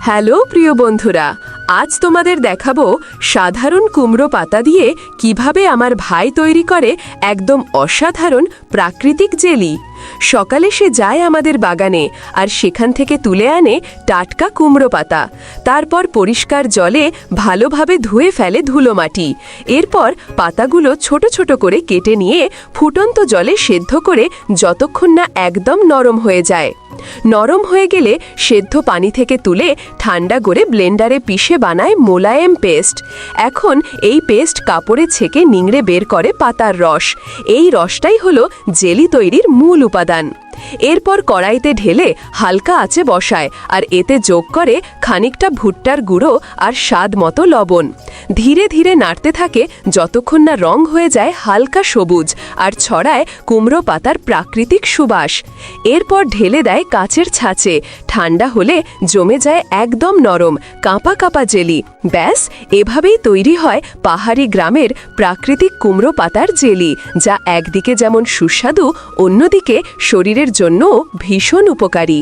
Hello প্রিয় বন্ধুরা, আজ তোমাদের দেখাবো সাধারণ কুমড়ো পাতা দিয়ে কিভাবে আমার ভাই তৈরি করে একদম অসাধারণ প্রাকৃতিক জেলি। সকালে সে যায় আমাদের বাগানে আর সেখান থেকে তুলে আনে টাটকা কুমড়ো পাতা। তারপর পরিষ্কার জলে ভালোভাবে ধুয়ে ফেলে ধুলোমাটি। এরপর পাতাগুলো ছোট ছোট করে কেটে নিয়ে ফুটন্ত জলে সেদ্ধ করে যতক্ষণ না একদম নরম হয়ে যায়। নরম হয়ে গেলে সেদ্ধ পানি থেকে তুলে ঠান্ডা করে ব্লেন্ডারে পিষে বানায় মোলায়েম পেস্ট। এখন এই পেস্ট কাপড়ে ছেঁকে নিংড়ে বের করে পাতার রস। এই রসটাই হলো জেলি তৈরির মূল উপাদান। এরপর কড়াইতে ঢেলে হালকা আঁচে বসায় আর এতে যোগ করে খানিকটা ভুট্টার গুঁড়ো আর স্বাদ মতো লবণ। ধীরে ধীরে নাড়তে থাকে যতক্ষণ না রং হয়ে যায় হালকা সবুজ আর ছড়ায় কুমড়ো পাতার প্রাকৃতিক সুবাস। এরপর ঢেলে দেয় কাচের ছাঁচে। ঠান্ডা হলে জমে যায় একদম নরম কাঁপা কাঁপা জেলি। ব্যাস, এভাবেই তৈরি হয় পাহাড়ি গ্রামের প্রাকৃতিক কুমড়ো পাতার জেলি, যা একদিকে যেমন সুস্বাদু, অন্যদিকে শরীরের জন্য ভীষণ উপকারী।